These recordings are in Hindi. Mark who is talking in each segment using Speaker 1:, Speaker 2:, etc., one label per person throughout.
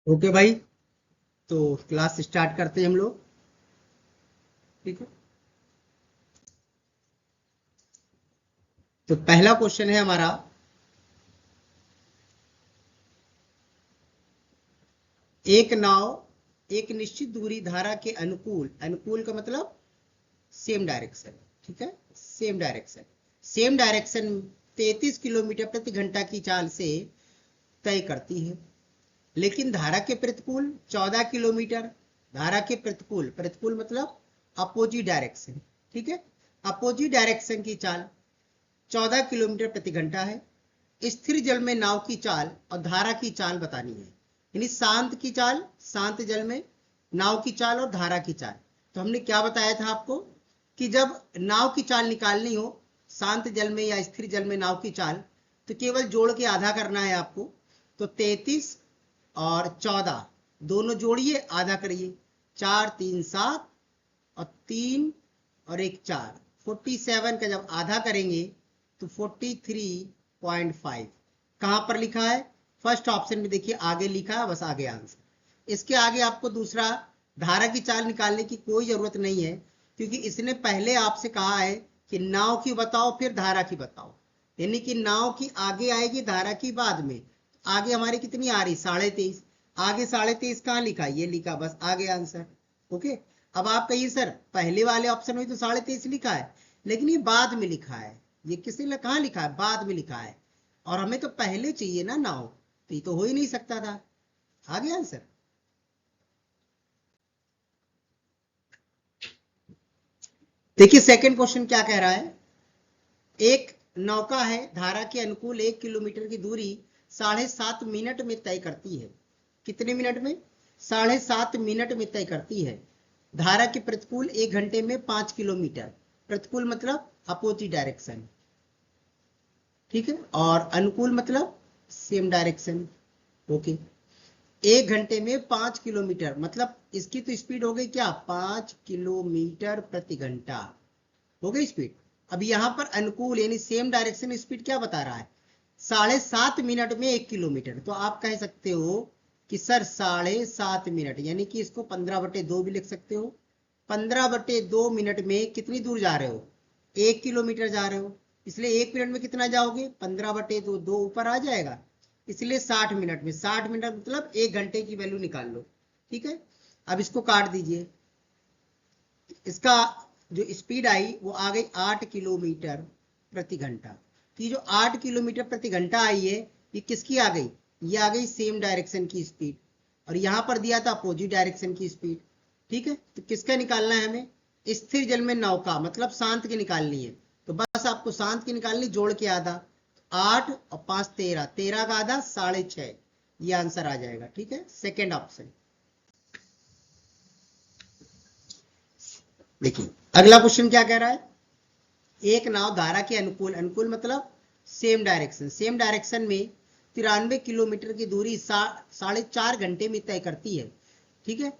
Speaker 1: ओके भाई, तो क्लास स्टार्ट करते हैं हम लोग। ठीक है, तो पहला क्वेश्चन है हमारा, एक नाव एक निश्चित दूरी धारा के अनुकूल, अनुकूल का मतलब सेम डायरेक्शन, ठीक है, सेम डायरेक्शन 33 किलोमीटर प्रति घंटा की चाल से तय करती है, लेकिन धारा के प्रतिकूल 14 किलोमीटर, धारा के प्रतिकूल, प्रतिकूल मतलब अपोजिट डायरेक्शन, ठीक है, अपोजिट डायरेक्शन की चाल 14 किलोमीटर प्रति घंटा है। स्थिर जल में नाव की चाल और धारा की चाल बतानी है, यानी शांत की चाल, शांत जल में नाव की चाल और धारा की चाल। तो हमने क्या बताया था आपको कि जब नाव की चाल निकालनी हो शांत जल में या स्थिर जल में नाव की चाल, तो केवल जोड़ के आधा करना है आपको। तो 33 और 14 दोनों जोड़िए, आधा करिए, 4 3 7 और 3 और 1 4, 47 का जब आधा करेंगे तो 43.5। कहां पर लिखा है? फर्स्ट ऑप्शन में देखिए, आगे लिखा है, बस आगे आंसर। इसके आगे आपको दूसरा धारा की चाल निकालने की कोई जरूरत नहीं है, क्योंकि इसने पहले आपसे कहा है कि नाव की बताओ फिर धारा की बताओ, यानी कि नाव की आगे आएगी, धारा की बाद में। आगे हमारी कितनी आ रही? 23.5। आगे 23.5 कहाँ लिखा? ये लिखा, बस आगे आंसर। ओके, अब आप कहिए सर पहले वाले ऑप्शन में तो 23.5 लिखा है, लेकिन ये बाद में लिखा है। ये किसने कहाँ लिखा है? बाद में लिखा है, और हमें तो पहले चाहिए ना नाव, तो ये तो हो ही नहीं सकता था। आ गया आंसर। देखिए सेकंड क्वेश्चन क्या कह रहा है, एक नौका है, धारा के अनुकूल 1 किलोमीटर की दूरी 7.5 मिनट में तय करती है। कितने मिनट में? 7.5 मिनट में तय करती है। धारा के प्रतिकूल 1 घंटे में 5 किलोमीटर, प्रतिकूल मतलब अपोजिट डायरेक्शन, ठीक है, और अनुकूल मतलब सेम डायरेक्शन। ओके, 1 घंटे में 5 किलोमीटर, मतलब इसकी तो स्पीड हो गई क्या? 5 किलोमीटर प्रति घंटा हो गई स्पीड। अब यहां पर अनुकूल यानी सेम डायरेक्शन स्पीड क्या बता रहा है? 7.5 मिनट में 1 किलोमीटर। तो आप कह सकते हो कि सर 7.5 मिनट, यानी कि इसको 15/2 भी लिख सकते हो। 15/2 मिनट में कितनी दूर जा रहे हो? 1 किलोमीटर जा रहे हो, इसलिए 1 मिनट में कितना जाओगे? 15/2, दो ऊपर आ जाएगा, इसलिए 60 मिनट में। 60 मिनट मतलब 1 घंटे की वैल्यू निकाल लो, ठीक है। अब इसको काट दीजिए, इसका जो स्पीड आई वो आ गई 8 किलोमीटर प्रति घंटा। तो ये जो 8 किलोमीटर प्रति घंटा आई है, ये किसकी आ गई? ये आ गई सेम डायरेक्शन की स्पीड, और यहां पर दिया था अपोजिट डायरेक्शन की स्पीड, ठीक है। तो किसका निकालना है हमें? स्थिर जल में नौका मतलब शांत की निकालनी है। तो बस आपको शांत की निकालनी, जोड़ के आधा, 8 और 5 13, 13 का आधा 6.5, ये आंसर आ जाएगा, ठीक है, सेकेंड ऑप्शन। देखिए अगला क्वेश्चन क्या कह रहा है, एक नाव धारा के अनुकूल, अनुकूल मतलब सेम डायरेक्शन, सेम डायरेक्शन में 93 किलोमीटर की दूरी 4.5 घंटे में तय करती है, ठीक है।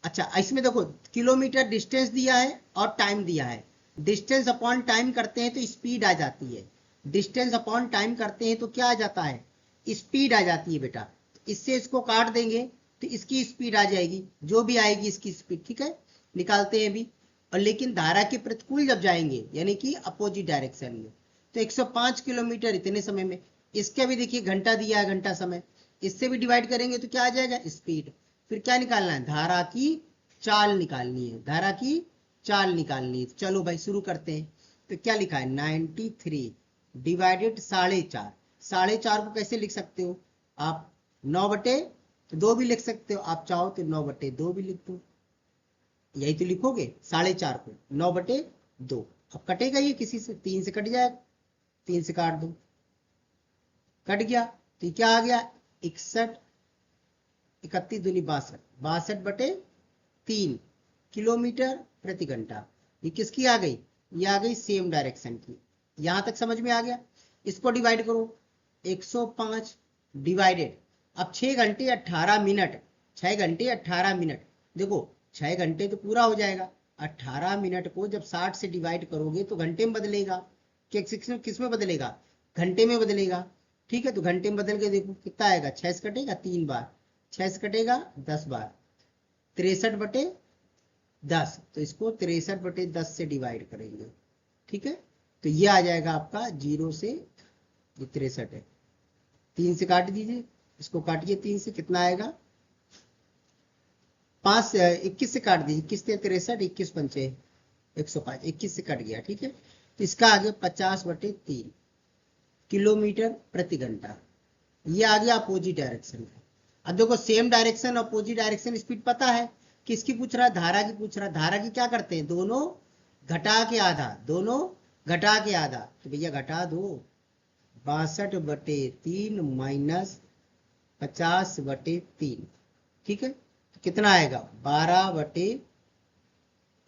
Speaker 1: अच्छा, इसमें देखो किलोमीटर डिस्टेंस दिया है और टाइम दिया है। डिस्टेंस अपॉन टाइम करते हैं तो स्पीड आ जाती है, डिस्टेंस अपॉन टाइम करते हैं तो क्या आ जाता है? स्पीड आ जाती है बेटा। तो इससे इसको काट देंगे तो इसकी स्पीड आ जाएगी, जो भी आएगी इसकी स्पीड, ठीक है, निकालते हैं अभी। और लेकिन धारा के प्रतिकूल जब जाएंगे यानी कि अपोजिट डायरेक्शन में, तो 105 किलोमीटर इतने समय में। इसका भी देखिए घंटा दिया है, घंटा समय, इससे भी डिवाइड करेंगे तो क्या आ जाएगा? स्पीड। फिर क्या निकालना है? धारा की चाल निकालनी है, धारा की चाल निकालनी है। चलो भाई शुरू करते हैं। तो क्या लिखा है? 93 डिवाइडेड 4.5। 4.5 को कैसे लिख सकते हो आप? 9/2 भी लिख सकते हो, आप चाहो तो 9/2 भी लिख दो, यही तो लिखोगे 4.5 को 9/2। अब कटेगा ये किसी से? 3 से कट जाएगा, 3 से काट दो, कट गया। तो क्या आ गया? 61, 31 दूनी 62, 62/3 किलोमीटर प्रति घंटा। ये किसकी आ गई? ये आ गई सेम डायरेक्शन की। यहां तक समझ में आ गया? इसको डिवाइड करो, 105 डिवाइडेड, अब 6 घंटे 18 मिनट, 6 घंटे 18 मिनट, देखो 6 घंटे तो पूरा हो जाएगा, 18 मिनट को जब 60 से डिवाइड करोगे तो घंटे में बदलेगा। किस में बदलेगा? घंटे में बदलेगा, ठीक है। तो घंटे में बदल के देखो कितना आएगा, 6 से कटेगा 3 बार, 6 से कटेगा 10 बार, 63/10, तो इसको 63/10 से डिवाइड करेंगे। ठीक है, तो ये आ जाएगा आपका 0 से, ये 63 है, 3 से काट दीजिए, इसको काटिए 3 से, कितना आएगा 5 से 21 से काट दीजिए, 21 से 63, 21 पंचे 105, 21 से कट गया। ठीक है, तो इसका आगे 50/3 किलोमीटर प्रति घंटा, ये आ गया अपोजिट डायरेक्शन का। अब देखो same direction opposite direction speed पता है, किसकी पूछ रहा है, धारा की पूछ रहा है। धारा की क्या करते हैं, दोनों घटा के आधा, दोनों घटा के आधा, तो भैया घटा दो, 62/3 माइनस 50/3, ठीक है, तो कितना आएगा 12/3,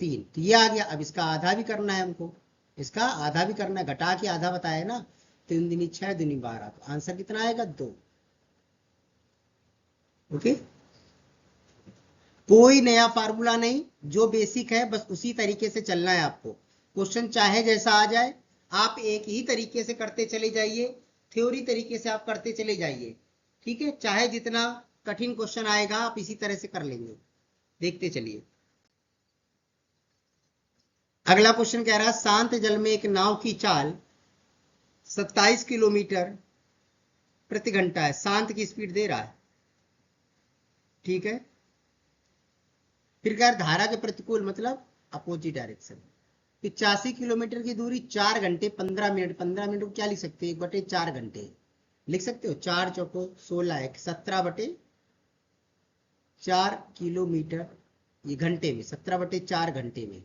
Speaker 1: तो ये आ गया। अब इसका आधा भी करना है हमको, इसका आधा भी करना है, घटा के आधा बताया ना, 3 दूनी 6, दूनी 12, तो आंसर कितना आएगा 2। ओके, कोई नया फार्मूला नहीं, जो बेसिक है बस उसी तरीके से चलना है आपको। क्वेश्चन चाहे जैसा आ जाए, आप एक ही तरीके से करते चले जाइए, थ्योरी तरीके से आप करते चले जाइए। ठीक है, चाहे जितना कठिन क्वेश्चन आएगा आप इसी तरह से कर लेंगे। देखते चलिए, अगला क्वेश्चन कह रहा है शांत जल में एक नाव की चाल 27 किलोमीटर प्रति घंटा है, शांत की स्पीड दे रहा है। ठीक है, फिर क्या, धारा के प्रतिकूल मतलब अपोजिट डायरेक्शन, 85 किलोमीटर की दूरी 4 घंटे 15 मिनट, 15 मिनट को क्या लिख सकते हो, 1/4 घंटे लिख सकते हो, 4 चौको 16, 17/4 किलोमीटर, ये घंटे में 17/4 घंटे में।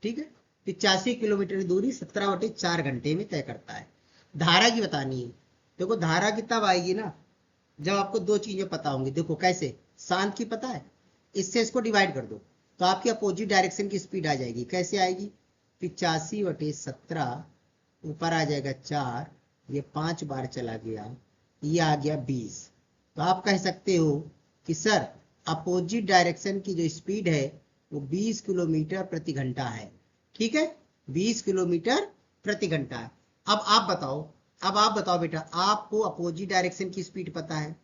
Speaker 1: ठीक है, 85 किलोमीटर की दूरी 17/4 घंटे में तय करता है। धारा की बतानी है, देखो धारा की तब आएगी ना जब आपको दो चीजें पता होंगी। देखो कैसे, शांत की पता है, इससे इसको डिवाइड कर दो तो आपकी अपोजिट डायरेक्शन की स्पीड आ जाएगी। कैसे आएगी, 85/17, ऊपर आ जाएगा 4, ये 5 बार चला गया, ये आ गया 20। तो आप कह सकते हो कि सर अपोजिट डायरेक्शन की जो स्पीड है वो 20 किलोमीटर प्रति घंटा है। ठीक है, 20 किलोमीटर प्रति घंटा है। अब आप बताओ बेटा, आपको अपोजिट डायरेक्शन की स्पीड पता है,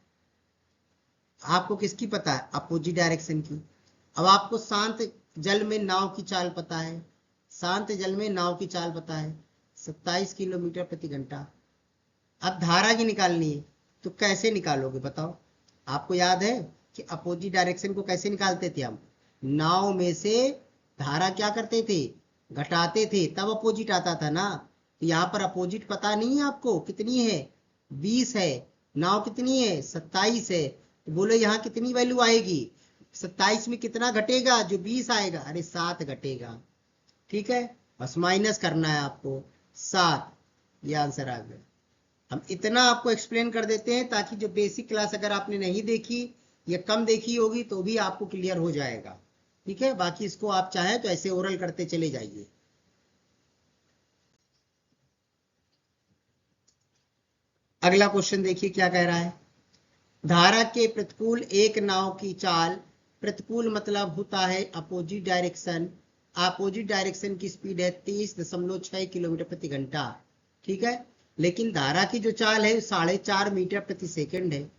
Speaker 1: आपको किसकी पता है, अपोजिट डायरेक्शन की। अब आपको शांत जल में नाव की चाल पता है, शांत जल में नाव की चाल पता है 27 किलोमीटर प्रति घंटा। अब धारा की निकालनी है, तो कैसे निकालोगे बताओ। आपको याद है कि अपोजिट डायरेक्शन को कैसे निकालते थे हम, नाव में से धारा क्या करते थे, घटाते थे, तब अपोजिट आता था ना। तो यहाँ पर अपोजिट पता नहीं है आपको, कितनी है 20 है, नाव कितनी है 27 है, तो बोलो यहाँ कितनी वैल्यू आएगी, 27 में कितना घटेगा, जो 20 आएगा, अरे 7 घटेगा। ठीक है, बस माइनस करना है आपको 7, ये आंसर आ गया। हम इतना आपको एक्सप्लेन कर देते हैं ताकि जो बेसिक क्लास अगर आपने नहीं देखी या कम देखी होगी तो भी आपको क्लियर हो जाएगा। ठीक है, बाकी इसको आप चाहें तो ऐसे ओरल करते चले जाइए। अगला क्वेश्चन देखिए क्या कह रहा है, धारा के प्रतिकूल एक नाव की चाल, प्रतिकूल मतलब होता है अपोजिट डायरेक्शन, अपोजिट डायरेक्शन की स्पीड है 23.6 किलोमीटर प्रति घंटा। ठीक है, लेकिन धारा की जो चाल है 4.5 मीटर प्रति सेकंड है।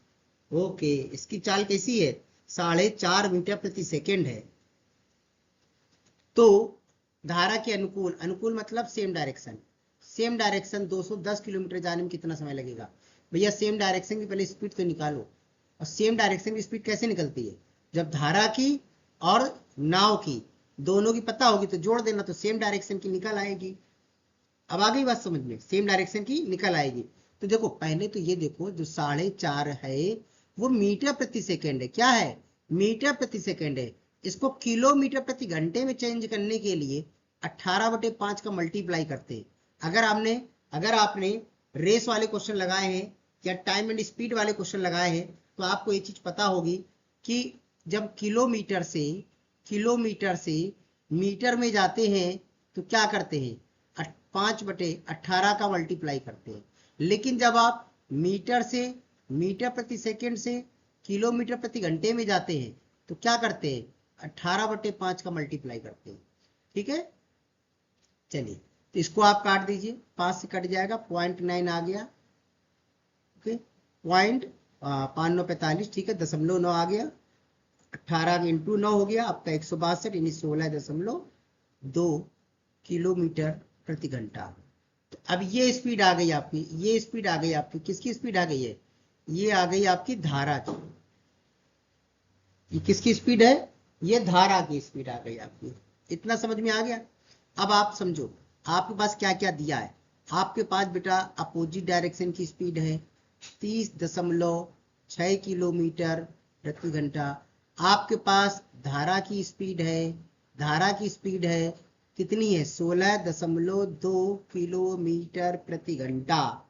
Speaker 1: ओके, इसकी चाल कैसी है, 4.5 मीटर प्रति सेकंड है। तो धारा के अनुकूल, अनुकूल मतलब same direction, same direction 210 kilometre जाने में कितना समय लगेगा। भैया सेम डायरेक्शन की पहले स्पीड तो निकालो, और सेम डायरेक्शन की स्पीड कैसे निकलती है, जब धारा की और नाव की दोनों की पता होगी तो जोड़ देना, तो सेम डायरेक्शन की निकल आएगी। अब आ गई बात समझ में, सेम डायरेक्शन की निकल आएगी। तो देखो पहले तो ये देखो, जो 4.5 है वो मीटर प्रति सेकेंड है, क्या है, मीटर प्रति सेकेंड है। इसको किलोमीटर प्रति घंटे में चेंज करने के लिए 18/5 का मल्टीप्लाई करते हैं। अगर आपने रेस वाले क्वेश्चन लगाए हैं या टाइम एंड स्पीड वाले क्वेश्चन लगाए हैं तो आपको ये चीज पता होगी कि जब किलोमीटर से मीटर में जाते हैं तो क्या करते हैं, 5/18 का मल्टीप्लाई करते हैं। लेकिन जब आप मीटर प्रति सेकेंड से किलोमीटर प्रति घंटे में जाते हैं तो क्या करते हैं, 18/5 का मल्टीप्लाई करते हैं। ठीक है, चलिए तो इसको आप काट दीजिए, 5 से कट जाएगा, 0.9 आ गया। ओके, 5×9 = 45, ठीक है, 0.9 आ गया, 18 इंटू 9 हो गया आपका 162 यानी 16.2 किलोमीटर प्रति घंटा। तो अब ये स्पीड आ गई आपकी, ये स्पीड आ गई आपकी, किसकी स्पीड आ गई है, ये आ गई आपकी धारा की। ये किसकी स्पीड है, ये धारा की स्पीड आ गई आपकी। इतना समझ में आ गया। अब आप समझो आपके पास क्या क्या दिया है। आपके पास बेटा अपोजिट डायरेक्शन की स्पीड है 30.6 किलोमीटर प्रति घंटा। आपके पास धारा की स्पीड है, धारा की स्पीड है कितनी है, 16.2 किलोमीटर प्रति घंटा।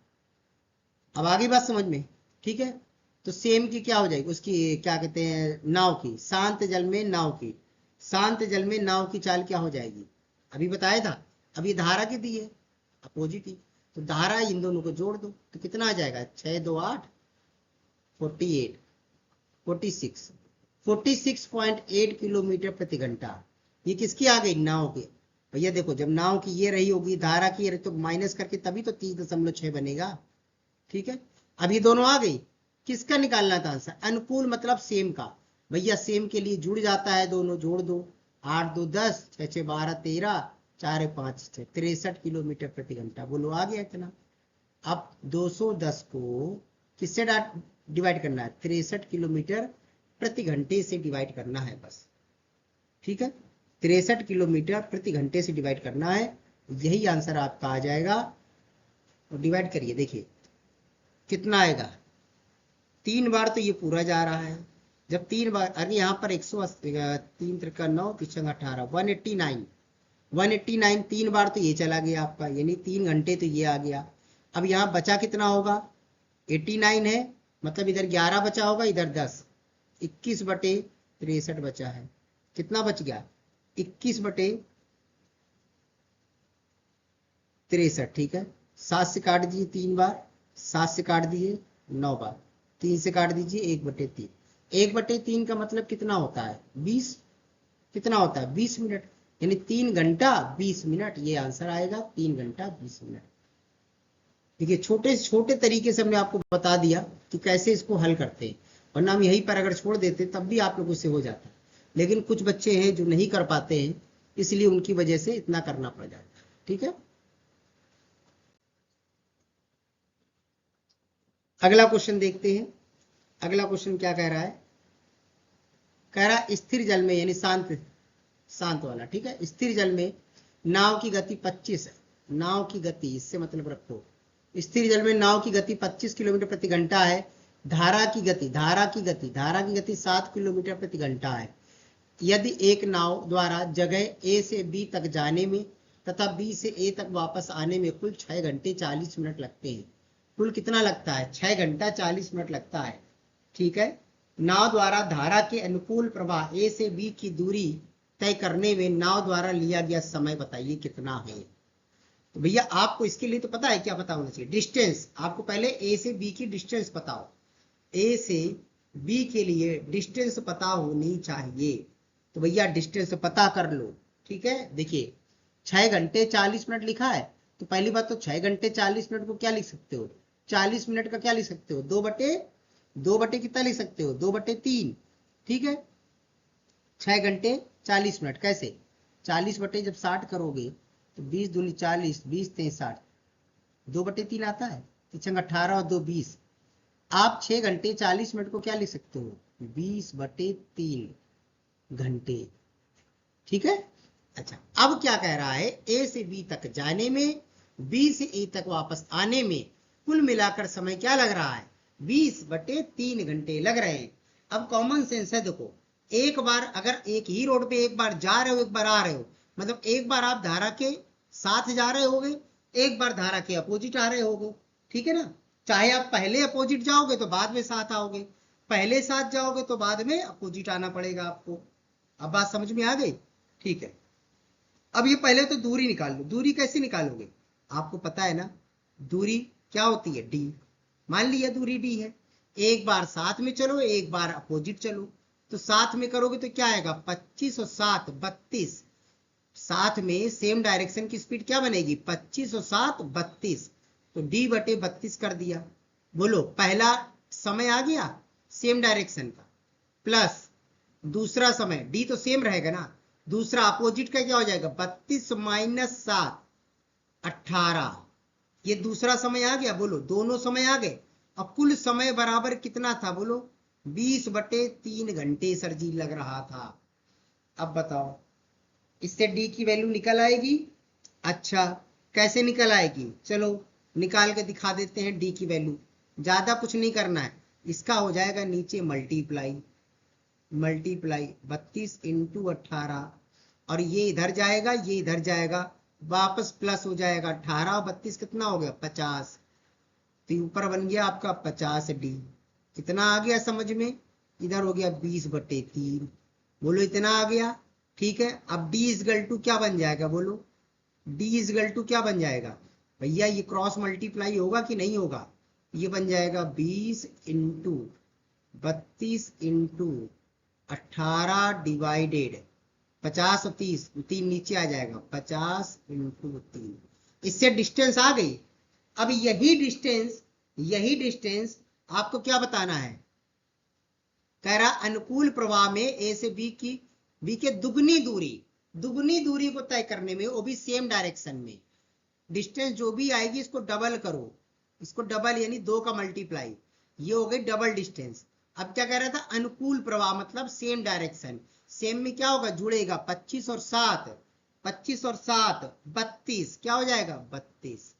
Speaker 1: अब आगे बात समझ में, ठीक है। तो सेम की क्या हो जाएगी, उसकी क्या कहते हैं, नाव की, शांत जल में नाव की, शांत जल में नाव की चाल क्या हो जाएगी, अभी बताया था। अब ये धारा की दी है, अपोजिट ही, तो धारा इन दोनों को जोड़ दो तो कितना आ जाएगा, 6 2 8 48 46.8 किलोमीटर प्रति घंटा। ये किसकी आ गई, नाव की। भैया देखो जब नाव की ये रही होगी, धारा की ये रही, तो माइनस करके तभी तो 30.6 बनेगा, ठीक है। अब ये दोनों आ गई, किसका निकालना था आंसर, अनुकूल मतलब सेम का। भैया सेम के लिए जुड़ जाता है, दोनों जोड़ दो, 8 2 10, 6 6 12 13, 4 5 6 63 किलोमीटर प्रति घंटा। बोलो आ गया इतना। अब 210 को किससे डिवाइड करना है, 63 किलोमीटर प्रति घंटे से डिवाइड करना है बस, ठीक है। 63 किलोमीटर प्रति घंटे से डिवाइड करना है, यही आंसर आपका आ जाएगा। और डिवाइड करिए, देखिए कितना आएगा, 3 बार तो ये पूरा जा रहा है। जब 3 बार, अरे यहाँ पर 180, 3 3 9 5 18 189 3 बार तो ये चला गया आपका, यानी 3 घंटे तो ये आ गया। अब यहाँ बचा कितना होगा, 89 है, मतलब इधर 11 बचा होगा, इधर 10, 21/63 बचा है। कितना बच गया, 21/63, ठीक है। 7 से काट दीजिए 3 बार, 7 से काट दीजिए 9 बार, 3 से काट दीजिए 1/3, 1/3 का मतलब कितना होता है, 20, कितना होता है 20 मिनट, यानी 3 घंटा 20 मिनट, ये आंसर आएगा 3 घंटा 20 मिनट। देखिए छोटे छोटे तरीके से हमने आपको बता दिया कि कैसे इसको हल करते हैं, वरना हम यहीं पर अगर छोड़ देते तब भी आप लोगों से हो जाता। लेकिन कुछ बच्चे हैं जो नहीं कर पाते हैं, इसलिए उनकी वजह से इतना करना पड़ जाता है, ठीक है। अगला क्वेश्चन देखते हैं। अगला क्वेश्चन क्या कह रहा है, कह रहा है स्थिर जल में, यानी शांत शांत वाला, ठीक है। स्थिर जल में नाव की गति 25 है, नाव की गति, इससे मतलब रखो, स्थिर जल में नाव की गति 25 किलोमीटर प्रति घंटा है। धारा की गति 7 किलोमीटर प्रति घंटा है। यदि एक नाव द्वारा जगह ए से बी तक जाने में तथा बी से ए तक वापस आने में कुल 6 घंटे 40 मिनट लगते हैं। कुल कितना लगता है, 6 घंटा 40 मिनट लगता है, ठीक है। नाव द्वारा धारा के अनुकूल प्रवाह ए से बी की दूरी तय करने में नाव द्वारा लिया गया समय बताइए कितना है। तो भैया आपको इसके लिए तो पता है क्या पता होना चाहिए, डिस्टेंस। आपको पहले ए से बी की डिस्टेंस बताओ, ए से बी के लिए डिस्टेंस पता होनी चाहिए। तो भैया डिस्टेंस पता कर लो, ठीक है। देखिए 6 घंटे 40 मिनट लिखा है, तो पहली बात तो 6 घंटे 40 मिनट को क्या लिख सकते हो, 40 मिनट का क्या लिख सकते हो, 2 बटे कितना लिख सकते हो, 2/3, ठीक है। 6 घंटे 40 मिनट कैसे, 40 बटे जब 60 करोगे तो 20 दूनी 40, 20 3 60, 2/3 आता है, 3 18 और 2 20। आप 6 घंटे 40 मिनट को क्या लिख सकते हो, 20/3 घंटे, ठीक है। अच्छा अब क्या कह रहा है, ए से बी तक जाने में, बी से ए तक वापस आने में कुल मिलाकर समय क्या लग रहा है, 20/3 घंटे लग रहे हैं। अब कॉमन सेंस है, देखो एक बार अगर एक ही रोड पे एक बार जा रहे हो एक बार आ रहे हो, मतलब एक बार आप धारा के साथ जा रहे होगे, एक बार धारा के अपोजिट आ रहे होगे, ठीक है ना। चाहे आप पहले अपोजिट जाओगे तो बाद में साथ आओगे, पहले साथ जाओगे तो बाद में अपोजिट आना पड़ेगा आपको। अब बात समझ में आ गई, ठीक है। अब ये पहले तो दूरी निकाल लो, दूरी कैसे निकालोगे, आपको पता है ना दूरी क्या होती है, डी। मान लिया दूरी डी है, एक बार साथ में चलो एक बार अपोजिट चलो, तो साथ में करोगे तो क्या आएगा, 25 और 7 32, साथ में सेम डायरेक्शन की स्पीड क्या बनेगी, 25 और 7 32, तो D/32 कर दिया। बोलो पहला समय आ गया सेम डायरेक्शन का, प्लस दूसरा समय डी तो सेम रहेगा ना, दूसरा अपोजिट का क्या हो जाएगा 32 माइनस 7 18, ये दूसरा समय आ गया, बोलो दोनों समय आ गए। अब कुल समय बराबर कितना था बोलो 20/3 घंटे सर जी लग रहा था। अब बताओ इससे डी की वैल्यू निकल आएगी। अच्छा कैसे निकल आएगी, चलो निकाल के दिखा देते हैं डी की वैल्यू। ज्यादा कुछ नहीं करना है, इसका हो जाएगा नीचे मल्टीप्लाई 32 इंटू 18, और ये इधर जाएगा ये इधर जाएगा, वापस प्लस हो जाएगा 18 और 32 कितना हो गया 50, तो ऊपर बन गया आपका 50D। कितना आ गया समझ में, इधर हो गया 20/3, बोलो इतना आ गया। ठीक है, अब D इजगल टू क्या बन जाएगा बोलो, D इजगल टू क्या बन जाएगा भैया, ये क्रॉस मल्टीप्लाई होगा कि नहीं होगा, ये बन जाएगा 20 इंटू 32 इंटू 18 डिवाइडेड 50 और 30, 3 नीचे आ जाएगा 50 इंटू 3, इससे डिस्टेंस आ गई। अब यही डिस्टेंस आपको क्या बताना है, कह रहा अनुकूल प्रवाह में ए से बी के दुगनी दूरी को तय करने में, वो भी सेम डायरेक्शन में, डिस्टेंस जो भी आएगी इसको डबल करो, इसको डबल यानी 2 का मल्टीप्लाई, ये हो गई डबल डिस्टेंस। अब क्या कह रहा था अनुकूल प्रवाह मतलब सेम डायरेक्शन, सेम में क्या होगा जुड़ेगा 25 और 7 32, क्या हो जाएगा 32।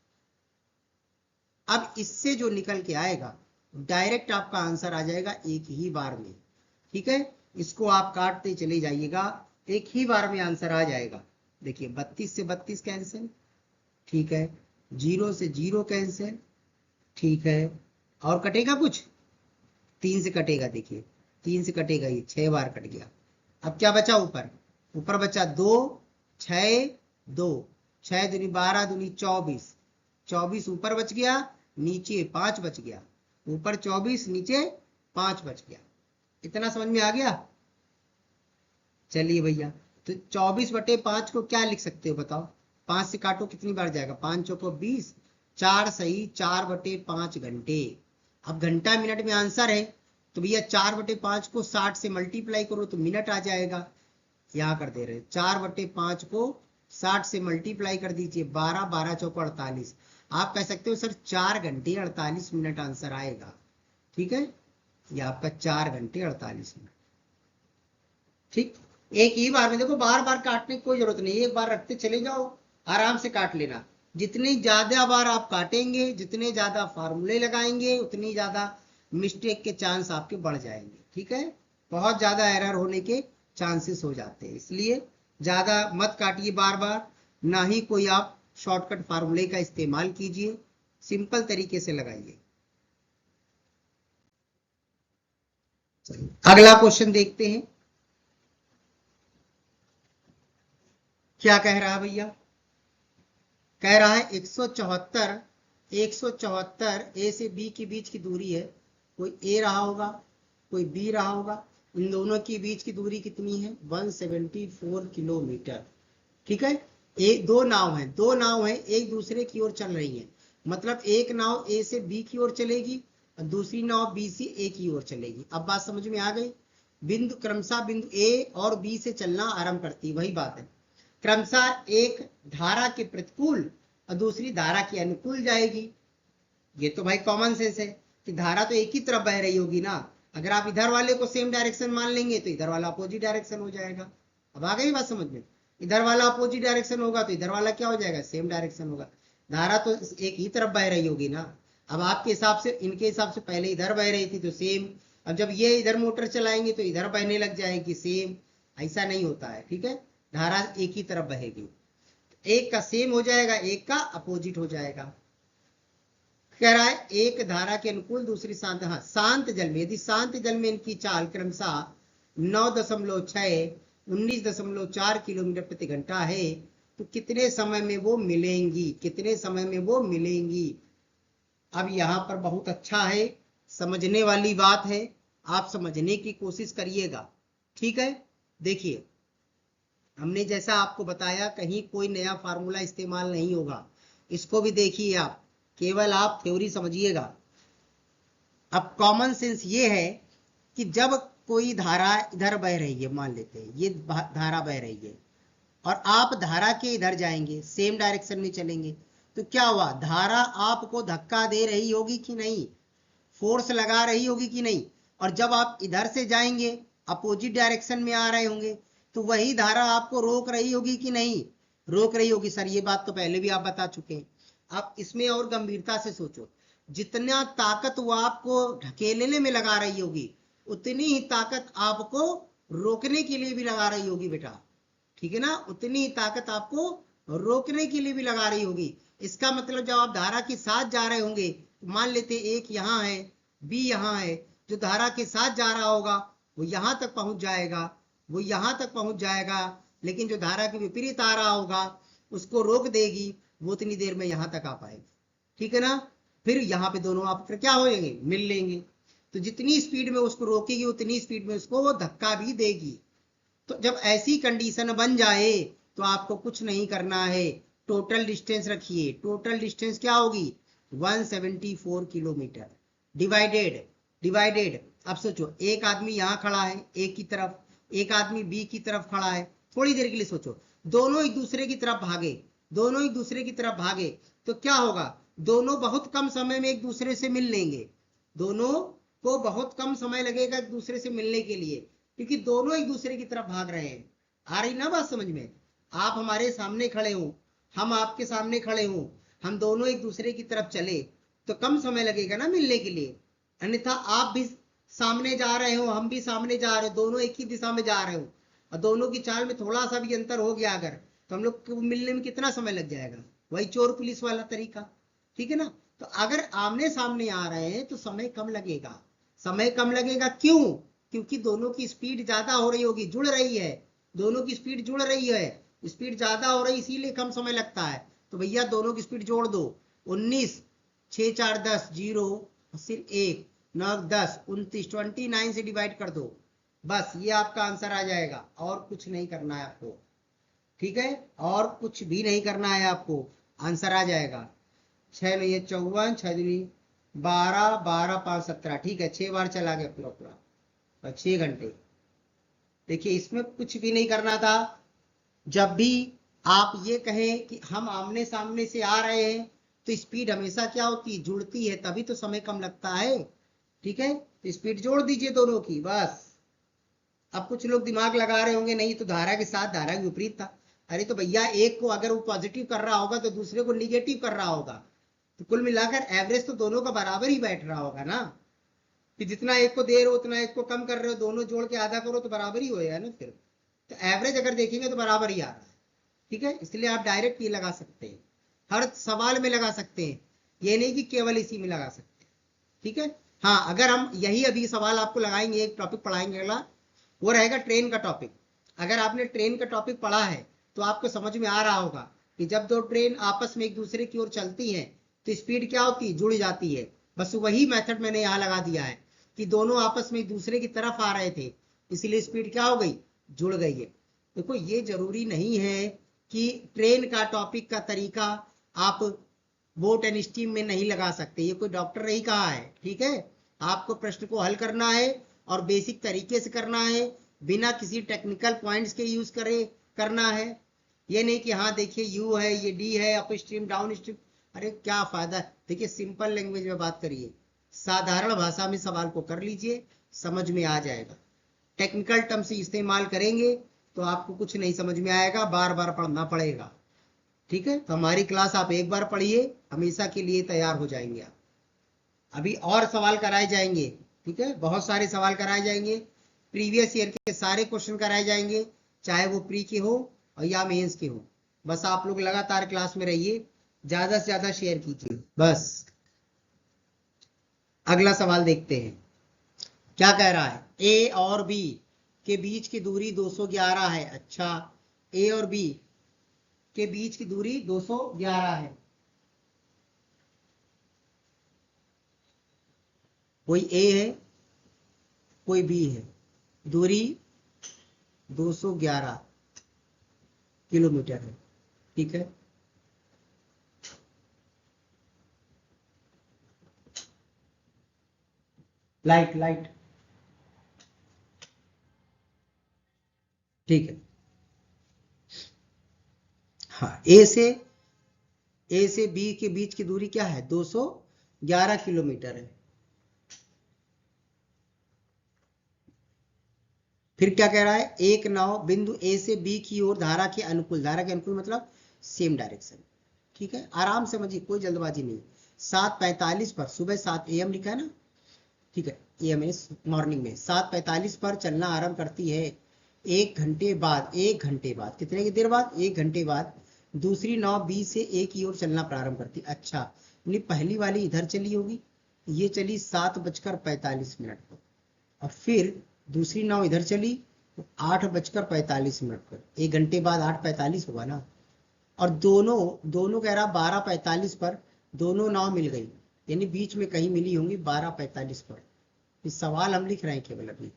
Speaker 1: अब इससे जो निकल के आएगा डायरेक्ट आपका आंसर आ जाएगा एक ही बार में। ठीक है, इसको आप काटते चले जाइएगा, एक ही बार में आंसर आ जाएगा। देखिए 32 से 32 कैंसिल, ठीक है, 0 से 0 कैंसिल, ठीक है, और कटेगा कुछ 3 से कटेगा, देखिए 3 से कटेगा, ये 6 बार कट गया। अब क्या बचा ऊपर बचा 2 6 2, 6 दूनी 12 दूनी 24, 24 ऊपर बच गया, नीचे 5 बच गया, ऊपर 24 नीचे 5 बच गया। इतना समझ में आ गया। चलिए भैया, तो 24/5 को क्या लिख सकते हो बताओ, 5 से काटो कितनी बार जाएगा, 5 चौको 20, 4 सही 4/5 घंटे। अब घंटा मिनट में आंसर है, तो भैया 4/5 को 60 से मल्टीप्लाई करो तो मिनट आ जाएगा। यहाँ कर दे रहे 4/5 को 60 से मल्टीप्लाई कर दीजिए, 12 12 चौको 48। आप कह सकते हो सर 4 घंटे 48 मिनट आंसर आएगा। ठीक है, ये आपका 4 घंटे 48 मिनट। ठीक, एक ही बार में, देखो बार बार काटने की कोई जरूरत नहीं, एक बार रखते चले जाओ, आराम से काट लेना। जितनी ज्यादा बार आप काटेंगे, जितने ज्यादा फार्मूले लगाएंगे, उतनी ज्यादा मिस्टेक के चांस आपके बढ़ जाएंगे। ठीक है, बहुत ज्यादा एरर होने के चांसेस हो जाते हैं, इसलिए ज्यादा मत काटिए बार बार, ना ही कोई आप शॉर्टकट फार्मूले का इस्तेमाल कीजिए, सिंपल तरीके से लगाइए। अगला क्वेश्चन देखते हैं क्या कह रहा है भैया, कह रहा है 174 ए से बी के बीच की दूरी है, कोई ए रहा होगा कोई बी रहा होगा, इन दोनों के बीच की दूरी कितनी है 174 किलोमीटर। ठीक है, दो नाव है एक दूसरे की ओर चल रही है, मतलब एक नाव ए से बी की ओर चलेगी और दूसरी नाव बी से ए की ओर चलेगी। अब बात समझ में आ गई, बिंदु क्रमशः बिंदु ए और बी से चलना आरंभ करती है, वही बात है, क्रमशः एक धारा के प्रतिकूल और दूसरी धारा के अनुकूल जाएगी। ये तो भाई कॉमन सेंस है कि धारा तो एक ही तरफ बह रही होगी ना, अगर आप इधर वाले को सेम डायरेक्शन मान लेंगे तो इधर वाला अपोजिट डायरेक्शन हो जाएगा। अब आ गई बात समझ में, इधर वाला अपोजिट डायरेक्शन होगा तो इधर वाला क्या हो जाएगा सेम डायरेक्शन होगा, धारा तो एक ही तरफ बह रही होगी ना। अब आपके हिसाब से इनके हिसाब से पहले इधर बह रही थी तो सेम, अब जब ये इधर मोटर चलाएंगे तो इधर बहने लग जाएगी सेम, ऐसा नहीं होता है। ठीक है, धारा एक ही तरफ बहेगी, एक का सेम हो जाएगा एक का अपोजिट हो जाएगा। कह रहा है एक धारा के अनुकूल दूसरी शांत, हाँ शांत जल में, यदि शांत जल में इनकी चाल क्रमशः 9.6 19.4 किलोमीटर प्रति घंटा है तो कितने समय में वो मिलेंगी। अब यहां पर बहुत अच्छा है, समझने वाली बात है, आप समझने की कोशिश करिएगा। ठीक है, देखिए हमने जैसा आपको बताया कहीं कोई नया फार्मूला इस्तेमाल नहीं होगा, इसको भी देखिए आप, केवल आप थ्योरी समझिएगा। अब कॉमन सेंस ये है कि जब कोई धारा इधर बह रही है, मान लेते हैं ये धारा बह रही है और आप धारा के इधर जाएंगे, सेम डायरेक्शन में चलेंगे, तो क्या हुआ, धारा आपको धक्का दे रही होगी कि नहीं, फोर्स लगा रही होगी कि नहीं। और जब आप इधर से जाएंगे, अपोजिट डायरेक्शन में आ रहे होंगे, तो वही धारा आपको रोक रही होगी कि नहीं, रोक रही होगी। सर ये बात तो पहले भी आप बता चुके हैं। आप इसमें और गंभीरता से सोचो, जितना ताकत वो आपको ढकेलने में लगा रही होगी, उतनी ही ताकत आपको रोकने के लिए भी लगा रही होगी बेटा, ठीक है ना, उतनी ही ताकत आपको रोकने के लिए भी लगा रही होगी। इसका मतलब जब आप धारा के साथ जा रहे होंगे, मान लेते एक यहाँ है, बी यहाँ है, जो धारा के साथ जा रहा होगा वो यहाँ तक पहुंच जाएगा, वो यहाँ तक पहुंच जाएगा, लेकिन जो धारा के विपरीत आ रहा होगा उसको रोक देगी, वो उतनी देर में यहाँ तक आ पाएगी, ठीक है ना। फिर यहाँ पे दोनों आप क्या हो जाएंगे, मिल लेंगे। तो जितनी स्पीड में उसको रोकेगी उतनी स्पीड में उसको वो धक्का भी देगी। तो जब ऐसी कंडीशन बन जाए तो आपको कुछ नहीं करना है, टोटल डिस्टेंस रखिए। टोटल डिस्टेंस क्या होगी, 174 किलोमीटर डिवाइडेड डिवाइडेड। अब सोचो, एक आदमी यहाँ खड़ा है ए की तरफ, एक आदमी बी की तरफ खड़ा है। थोड़ी देर के लिए सोचो, दोनों एक दूसरे की तरफ भागे, दोनों एक दूसरे की तरफ भागे, तो क्या होगा, दोनों बहुत कम समय में एक दूसरे से मिल लेंगे, दोनों को बहुत कम समय लगेगा एक दूसरे से मिलने के लिए, क्योंकि दोनों एक दूसरे की तरफ भाग रहे हैं। आ रही ना बात समझ में, आप हमारे सामने खड़े हो, हम आपके सामने खड़े हो, हम दोनों एक दूसरे की तरफ चले तो कम समय लगेगा ना मिलने के लिए। अन्यथा आप भी सामने जा रहे हो, हम भी सामने जा रहे हो, दोनों एक ही दिशा में जा रहे हो, और दोनों की चाल में थोड़ा सा भी अंतर हो गया अगर, तो हम लोग को मिलने में कितना समय लग जाएगा, वही चोर पुलिस वाला तरीका, ठीक है ना। तो अगर आमने सामने आ रहे हैं तो समय कम लगेगा, समय कम लगेगा क्यों, क्योंकि दोनों की स्पीड ज्यादा हो रही होगी, जुड़ रही है, दोनों की स्पीड जुड़ रही है, स्पीड ज्यादा हो रही इसीलिए कम समय लगता है। तो भैया दोनों की स्पीड जोड़ दो, 19 6 4 10 0, सिर्फ 1 9 10 29, 29 से डिवाइड कर दो, बस ये आपका आंसर आ जाएगा, और कुछ नहीं करना है आपको, ठीक है, और कुछ भी नहीं करना है आपको, आंसर आ जाएगा। 6 नहीं 54, 6 12 12 5 17, ठीक है, 6 बार चला गया पूरा पूरा, और 6 घंटे। देखिए इसमें कुछ भी नहीं करना था। जब भी आप ये कहें कि हम आमने सामने से आ रहे हैं तो स्पीड हमेशा क्या होती है, जुड़ती है, तभी तो समय कम लगता है, ठीक है, तो स्पीड जोड़ दीजिए दोनों की बस। अब कुछ लोग दिमाग लगा रहे होंगे, नहीं तो धारा के साथ धारा के विपरीत था। अरे तो भैया एक को अगर वो पॉजिटिव कर रहा होगा तो दूसरे को निगेटिव कर रहा होगा, तो कुल मिलाकर एवरेज तो दोनों का बराबर ही बैठ रहा होगा ना, कि जितना एक को दे रहे हो उतना एक को कम कर रहे हो, दोनों जोड़ के आधा करो तो बराबर ही होएगा ना फिर। तो एवरेज अगर देखेंगे तो बराबर ही आ रहा है, ठीक है, इसलिए आप डायरेक्ट ये लगा सकते हैं, हर सवाल में लगा सकते हैं, ये नहीं कि केवल इसी में लगा सकते हैं, ठीक है। हाँ, अगर हम यही अभी सवाल आपको लगाएंगे, एक टॉपिक पढ़ाएंगे अगला, वो रहेगा ट्रेन का टॉपिक। अगर आपने ट्रेन का टॉपिक पढ़ा है तो आपको समझ में आ रहा होगा कि जब दो ट्रेन आपस में एक दूसरे की ओर चलती हैं तो स्पीड क्या होती है, जुड़ जाती है। बस वही मेथड मैंने यहाँ लगा दिया है कि दोनों आपस में एक दूसरे की तरफ आ रहे थे, इसीलिए स्पीड क्या हो गई, जुड़ गई है। देखो ये जरूरी नहीं है कि ट्रेन का टॉपिक का तरीका आप बोट एंड स्टीम में नहीं लगा सकते, ये कोई डॉक्टर नहीं कहा है, ठीक है। आपको प्रश्न को हल करना है और बेसिक तरीके से करना है, बिना किसी टेक्निकल पॉइंट्स के यूज करे करना है। ये नहीं कि हाँ देखिए यू है, ये डी है, अप स्ट्रीम डाउन स्ट्रीम, अरे क्या फायदा। देखिए सिंपल लैंग्वेज में बात करिए, साधारण भाषा में सवाल को कर लीजिए, समझ में आ जाएगा। टेक्निकल टर्म से इस्तेमाल करेंगे तो आपको कुछ नहीं समझ में आएगा, बार बार पढ़ना पड़ेगा, ठीक है। तो हमारी क्लास आप एक बार पढ़िए, हमेशा के लिए तैयार हो जाएंगे आप। अभी और सवाल कराए जाएंगे, ठीक है, बहुत सारे सवाल कराए जाएंगे, प्रीवियस ईयर के सारे क्वेश्चन कराए जाएंगे, चाहे वो प्री के हो और या मेंस के हो। बस आप लोग लगातार क्लास में रहिए, ज्यादा से ज्यादा शेयर कीजिए बस। अगला सवाल देखते हैं क्या कह रहा है, ए और बी के बीच की दूरी 211 है। अच्छा, ए और बी के बीच की दूरी 211 है, कोई ए है कोई बी है, दूरी 211 किलोमीटर है, ठीक है। लाइट लाइट, ठीक है। हाँ, ए से बी के बीच की दूरी क्या है, 211 किलोमीटर है। फिर क्या कह रहा है, एक नाव बिंदु ए से बी की ओर धारा के अनुकूल, धारा के अनुकूल मतलब सेम डायरेक्शन, ठीक है। आराम से समझिए, कोई जल्दबाजी नहीं। 7:45 पर, सुबह 7 AM लिखा है ना, ठीक है, AM मॉर्निंग में 7:45 पर चलना आरंभ करती है। 1 घंटे बाद, 1 घंटे बाद, कितने की देर बाद, 1 घंटे बाद दूसरी नाव बी से ए की ओर चलना प्रारंभ करती। अच्छा, पहली वाली इधर चली होगी, ये चली 7:45 पर, और फिर दूसरी नाव इधर चली 8:45 पर। 1 घंटे बाद 8:45 हुआ ना, और दोनों दोनों कह रहा 12:45 पर दोनों नाव मिल गई, यानी बीच में कहीं मिली होंगी 12:45 पर। इस सवाल हम लिख रहे हैं केवल अभी।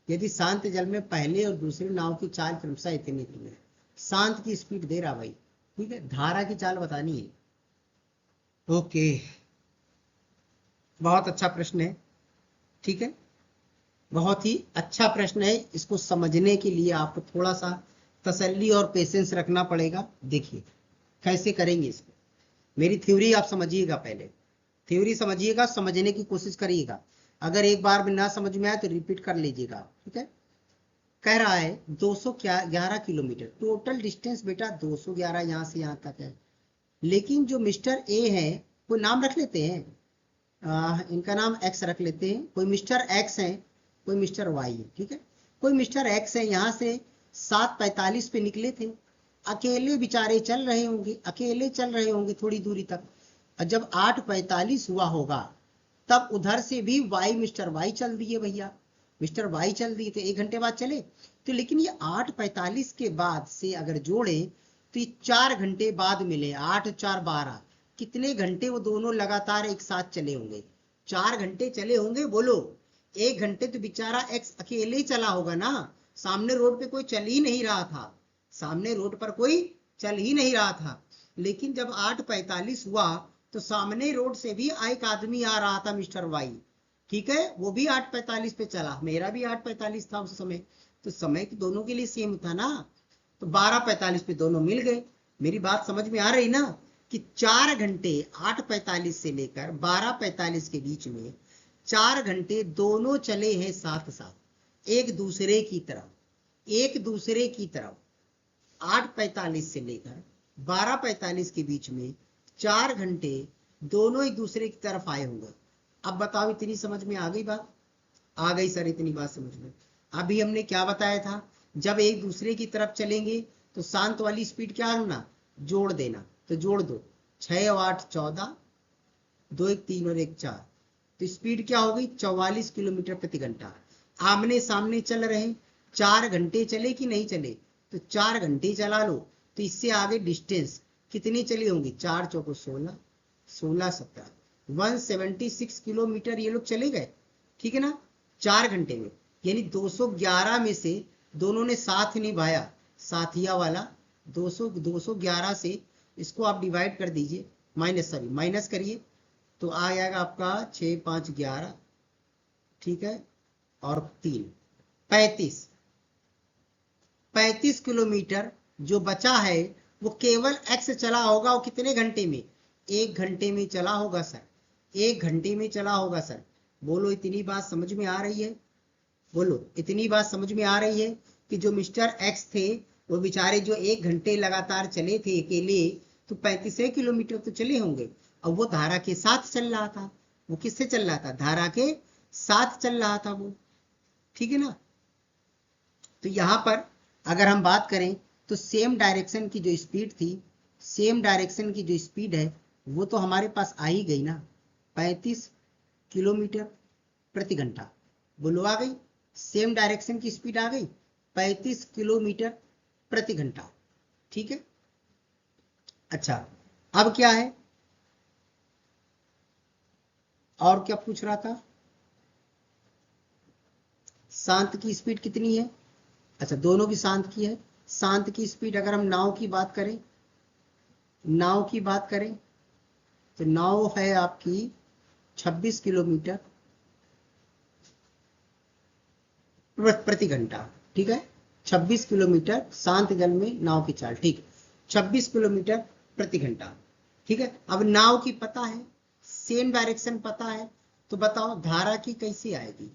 Speaker 1: यदि शांत जल में पहले और दूसरी नाव की चाल क्रमशः इतनी है, शांत की स्पीड दे रहा भाई, ठीक है, धारा की चाल बतानी है। ओके, बहुत अच्छा प्रश्न है, ठीक है, बहुत ही अच्छा प्रश्न है। इसको समझने के लिए आपको थोड़ा सा तसल्ली और पेशेंस रखना पड़ेगा। देखिए कैसे करेंगे इसको, मेरी थ्योरी आप समझिएगा, पहले थ्योरी समझिएगा, समझने की कोशिश करिएगा। अगर एक बार में ना समझ में आए तो रिपीट कर लीजिएगा, ठीक है। कह रहा है 211 किलोमीटर टोटल डिस्टेंस बेटा, 211 यहाँ से यहाँ तक है। लेकिन जो मिस्टर ए है, कोई नाम रख लेते हैं, इनका नाम एक्स रख लेते हैं। कोई मिस्टर एक्स है, कोई मिस्टर वाई है, ठीक है। कोई मिस्टर एक्स है, यहाँ से 7:45 पे निकले थे, अकेले बेचारे चल रहे होंगे, अकेले चल रहे होंगे थोड़ी दूरी तक, और जब 8:45 हुआ होगा तब उधर से भी वाई, मिस्टर वाई चल दिए भैया, मिस्टर वाई चल दिए, तो 1 घंटे बाद चले। तो लेकिन ये 8:45 के बाद से अगर जोड़े तो ये 4 घंटे बाद मिले, 8 और 4 12, कितने घंटे वो दोनों लगातार एक साथ चले होंगे, 4 घंटे चले होंगे, बोलो। 1 घंटे तो बेचारा एक्स अकेले ही चला होगा ना, सामने रोड पे कोई चल ही नहीं रहा था, सामने रोड पर कोई चल ही नहीं रहा था। लेकिन जब 8:45 हुआ तो सामने रोड से भी एक आदमी आ रहा था, मिस्टर वाई, ठीक है, वो भी 8:45 पे चला, मेरा भी 8:45 था उस समय, तो समय तो दोनों के लिए सेम था ना, तो 12:45 पे दोनों मिल गए। मेरी बात समझ में आ रही ना, कि 4 घंटे, 8:45 से लेकर 12:45 के बीच में 4 घंटे दोनों चले हैं साथ साथ, एक दूसरे की तरफ, एक दूसरे की तरफ। 8:45 से लेकर 12:45 के बीच में 4 घंटे दोनों एक दूसरे की तरफ आए होंगे। अब बताओ, इतनी समझ में आ गई बात, आ गई सर, इतनी बात समझ में। अभी हमने क्या बताया था, जब एक दूसरे की तरफ चलेंगे तो शांत वाली स्पीड क्या होना, जोड़ देना, तो जोड़ दो, 6 और 8 14, 2 1 3 और 1 4, तो स्पीड क्या होगी, 44 किलोमीटर प्रति घंटा। आमने सामने चल रहे, 4 घंटे चले कि नहीं चले, तो 4 घंटे चला लो, तो इससे आगे डिस्टेंस कितनी चली होंगी, 4 चौको 16, 16 17, 176 किलोमीटर ये लोग चले गए, ठीक है ना, 4 घंटे में। यानी 211 में से दोनों ने साथ निभाया, साथिया वाला 211 से इसको आप डिवाइड कर दीजिए, माइनस करिए, तो आ जाएगा आपका 6 5 11, ठीक है, और 3 35, 35 किलोमीटर जो बचा है वो केवल एक्स चला होगा, वो कितने घंटे में, 1 घंटे में चला होगा सर, 1 घंटे में चला होगा सर। बोलो, इतनी बात समझ में आ रही है, बोलो, इतनी बात समझ में आ रही है कि जो मिस्टर एक्स थे वो बेचारे जो 1 घंटे लगातार चले थे अकेले, तो 35 किलोमीटर तो चले होंगे, और वो धारा के साथ चल रहा था, वो किससे चल रहा था, धारा के साथ चल रहा था वो, ठीक है ना। तो यहां पर अगर हम बात करें तो सेम डायरेक्शन की जो स्पीड थी, सेम डायरेक्शन की जो स्पीड है वो तो हमारे पास आ ही गई ना, 35 किलोमीटर प्रति घंटा। बोलो, आ गई, सेम डायरेक्शन की स्पीड आ गई, 35 किलोमीटर प्रति घंटा, ठीक है। अच्छा, अब क्या है, और क्या पूछ रहा था, शांत की स्पीड कितनी है, अच्छा दोनों की शांत की है। शांत की स्पीड अगर हम नाव की बात करें, नाव की बात करें तो नाव है आपकी 26 किलोमीटर, प्रति घंटा, ठीक है। 26 किलोमीटर शांत जल में नाव की चाल, ठीक है, 26 किलोमीटर प्रति घंटा, ठीक है। अब नाव की पता है, सेम डायरेक्शन पता है, तो बताओ धारा की कैसी आएगी,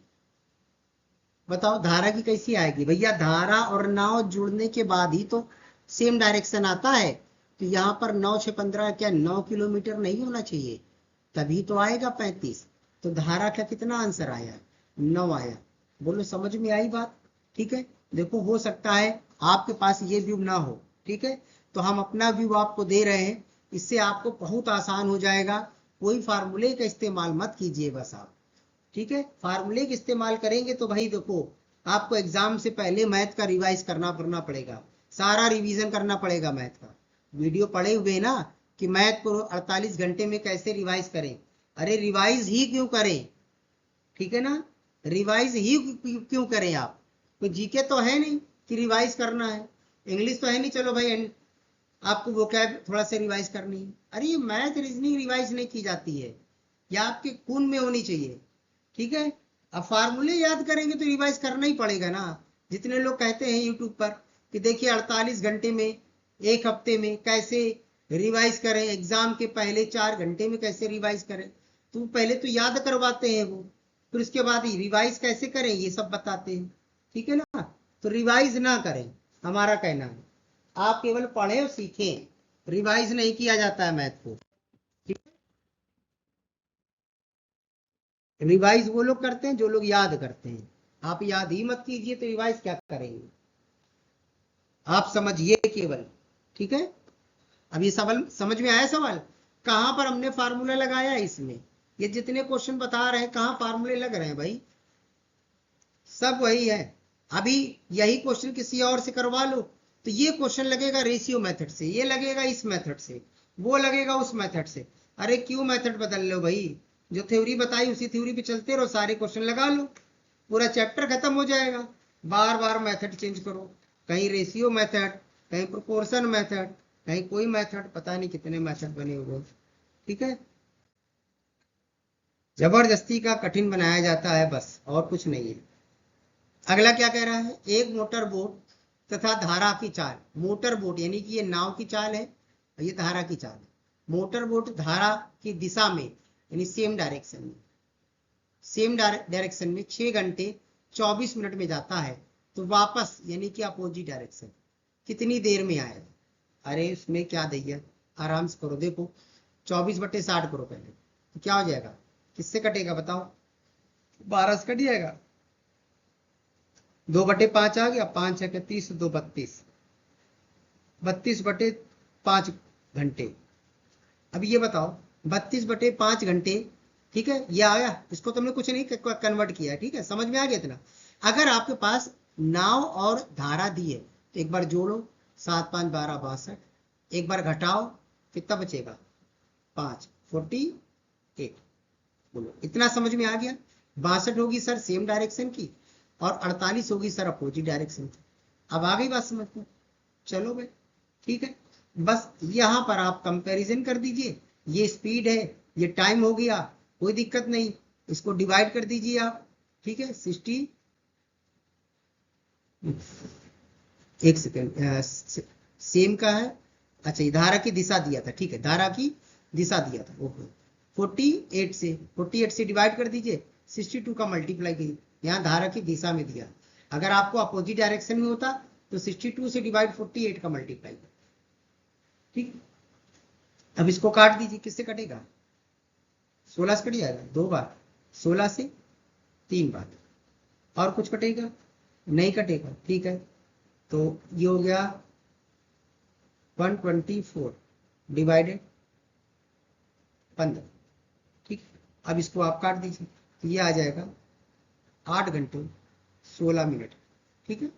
Speaker 1: बताओ धारा की कैसी आएगी भैया। धारा और नाव जुड़ने के बाद ही तो सेम डायरेक्शन आता है। तो यहाँ पर 9 6 15 क्या 9 किलोमीटर नहीं होना चाहिए, तभी तो आएगा 35। तो धारा का कितना आंसर आया, 9 आया। बोलो समझ में आई बात, ठीक है। देखो हो सकता है आपके पास ये व्यू ना हो, ठीक है, तो हम अपना व्यू आपको दे रहे हैं, इससे आपको बहुत आसान हो जाएगा। कोई फार्मूले का इस्तेमाल मत कीजिए बस आप, ठीक है। फार्मूले का इस्तेमाल करेंगे तो भाई देखो आपको एग्जाम से पहले मैथ का रिवाइज करना पड़ेगा, सारा रिवीजन करना पड़ेगा मैथ का। वीडियो पढ़े हुए ना कि मैथ को 48 घंटे में कैसे रिवाइज करें, अरे रिवाइज ही क्यों करें, ठीक है ना, रिवाइज ही क्यों करें आप। कोई जीके तो है नहीं कि रिवाइज करना है, इंग्लिश तो है नहीं चलो भाई आपको वोकैब थोड़ा सा रिवाइज करनी है। अरे ये मैथ रीजनिंग रिवाइज नहीं की जाती है, या आपके खून में होनी चाहिए, ठीक है। अब फार्मूले याद करेंगे तो रिवाइज करना ही पड़ेगा ना। जितने लोग कहते हैं यूट्यूब पर कि देखिए 48 घंटे में, एक हफ्ते में कैसे रिवाइज करें, एग्जाम के पहले 4 घंटे में कैसे रिवाइज करें, तो पहले तो याद करवाते हैं वो, फिर उसके बाद ही रिवाइज कैसे करें ये सब बताते हैं, ठीक है ना। तो रिवाइज ना करें, हमारा कहना है आप केवल पढ़े और सीखें, रिवाइज नहीं किया जाता है मैथ को। रिवाइज वो लोग करते हैं जो लोग याद करते हैं, आप याद ही मत कीजिए तो रिवाइज क्या करेंगे, आप समझिए केवल, ठीक है। अब ये सवाल समझ में आया, सवाल कहां पर हमने फार्मूला लगाया है इसमें, ये जितने क्वेश्चन बता रहे हैं कहां फार्मूले लग रहे हैं भाई, सब वही है। अभी यही क्वेश्चन किसी और से करवा लो तो ये क्वेश्चन लगेगा रेशियो मेथड से, ये लगेगा इस मेथड से, वो लगेगा उस मेथड से। अरे क्यों मेथड बदल लो भाई, जो थ्योरी बताई उसी थ्योरी पे चलते रहो, सारे क्वेश्चन लगा लो, पूरा चैप्टर खत्म हो जाएगा। बार बार मेथड चेंज करो, कहीं रेशियो मेथड, कहीं प्रोपोर्शन मेथड, कहीं कोई मेथड, पता नहीं कितने मेथड बने हुए, ठीक है। जबरदस्ती का कठिन बनाया जाता है बस, और कुछ नहीं है। अगला क्या कह रहा है, एक मोटर बोट तथा धारा की चाल, मोटर बोट यानी कि ये नाव की चाल है, ये धारा की चाल है। मोटर बोट धारा की दिशा में यानी सेम डायरेक्शन में, सेम डायरेक्शन में 6 घंटे 24 मिनट में जाता है, तो वापस यानी कि अपोजिट डायरेक्शन कितनी देर में आएगा। अरे उसमें क्या दैया, आराम से करो, देखो 24/60 करो पहले, तो क्या हो जाएगा, किससे कटेगा बताओ, 12 से कट जाएगा, 2/5 आ गया, 5 है 30, 2 32, 32/5 घंटे। अब ये बताओ 32/5 घंटे, ठीक है, ये आया, इसको तुमने कुछ नहीं कन्वर्ट किया, ठीक है, समझ में आ गया इतना। अगर आपके पास नाव और धारा दी है तो एक बार जोड़ो, 7 5 12 62, एक बार घटाओ, कितना बचेगा 5 48। बोलो इतना समझ में आ गया। 62 होगी सर सेम डायरेक्शन की, और 48 होगी सर अपोजिट डायरेक्शन की। अब आ गई बात समझ में, चलो भाई ठीक है। बस यहां पर आप कंपैरिजन कर दीजिए, ये स्पीड है, ये टाइम हो गया, कोई दिक्कत नहीं, इसको डिवाइड कर दीजिए आप, ठीक है 60, एक सेकेंड, सेम का है, अच्छा ये धारा की दिशा दिया था, ठीक है धारा की दिशा दिया था, ओके 48 से डिवाइड कर दीजिए, 62 का मल्टीप्लाई कीजिए, यहाँ धारा की दिशा में दिया। अगर आपको अपोजिट डायरेक्शन में होता तो 62 से डिवाइड 48 का मल्टीप्लाई, ठीक। अब इसको काट दीजिए, किससे कटेगा, 16 से कट जाएगा, 2 बार 16 से 3 बार, और कुछ कटेगा नहीं कटेगा, ठीक है। तो ये हो गया 124 डिवाइडेड 15, ठीक। अब इसको आप काट दीजिए, तो ये आ जाएगा 8 घंटे 16 मिनट, ठीक है।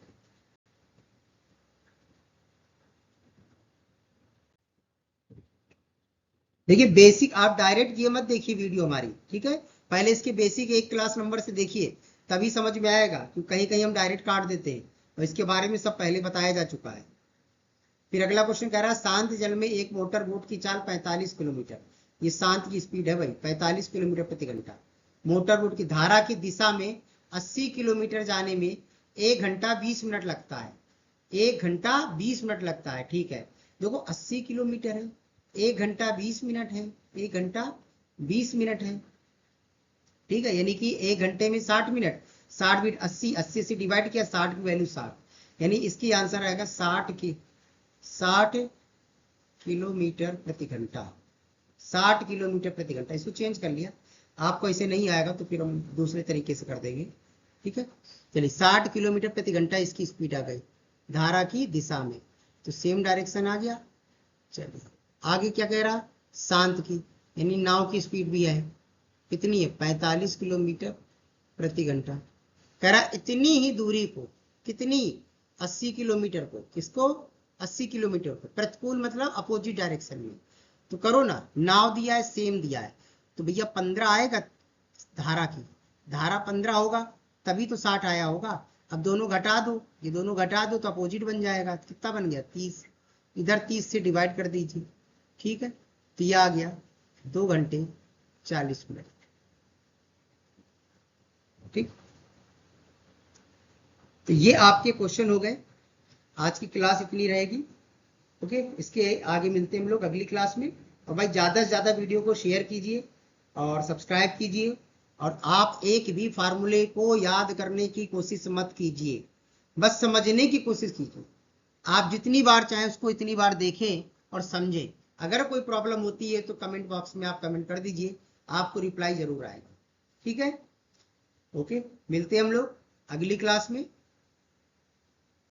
Speaker 1: देखिए बेसिक आप डायरेक्ट ये मत देखिए वीडियो हमारी, ठीक है, पहले इसके बेसिक एक क्लास नंबर से देखिए, तभी समझ में आएगा, क्योंकि कहीं कहीं हम डायरेक्ट काट देते हैं, और इसके बारे में सब पहले बताया जा चुका है। फिर अगला क्वेश्चन कह रहा है शांत जल में एक मोटर बोट की चाल 45 किलोमीटर, ये शांत की स्पीड है भाई 45 किलोमीटर प्रति घंटा। मोटर बोट की धारा की दिशा में 80 किलोमीटर जाने में 1 घंटा 20 मिनट लगता है, 1 घंटा 20 मिनट लगता है, ठीक है। देखो 80 किलोमीटर है, 1 घंटा 20 मिनट है, 1 घंटा 20 मिनट है, ठीक है। यानी कि 1 घंटे में 60 मिनट, 60 मिनट 80 से डिवाइड किया, 60 की वैल्यू 60, यानी इसकी आंसर आएगा 60 किलोमीटर प्रति घंटा, 60 किलोमीटर प्रति घंटा। इसको चेंज कर लिया, आपको ऐसे नहीं आएगा तो फिर हम दूसरे तरीके से कर देंगे, ठीक है। चलिए 60 किलोमीटर प्रति घंटा इसकी स्पीड आ गई धारा की दिशा में, तो सेम डायरेक्शन आ गया। चलिए आगे क्या कह रहा, शांत की, यानी नाव की स्पीड भी है, कितनी है 45 किलोमीटर प्रति घंटा। कह रहा इतनी ही दूरी को, कितनी 80 किलोमीटर को, किसको 80 किलोमीटर को, प्रतिकूल मतलब अपोजिट डायरेक्शन में। तो करो ना, नाव दिया है सेम दिया है, तो भैया 15 आएगा धारा की, धारा 15 होगा तभी तो 60 आया होगा। अब दोनों घटा दो, ये दोनों घटा दो तो अपोजिट बन जाएगा, कितना बन गया 30, इधर 30 से डिवाइड कर दीजिए, ठीक है। तो यह आ गया 2 घंटे 40 मिनट, ठीक। तो ये आपके क्वेश्चन हो गए, आज की क्लास इतनी रहेगी, ओके। इसके आगे मिलते हैं हम लोग अगली क्लास में। और भाई ज़्यादा से ज़्यादा वीडियो को शेयर कीजिए और सब्सक्राइब कीजिए, और आप एक भी फार्मूले को याद करने की कोशिश मत कीजिए, बस समझने की कोशिश कीजिए। आप जितनी बार चाहें उसको इतनी बार देखें और समझें। अगर कोई प्रॉब्लम होती है तो कमेंट बॉक्स में आप कमेंट कर दीजिए, आपको रिप्लाई जरूर आएगा, ठीक है। ओके, मिलते हैं हम लोग अगली क्लास में।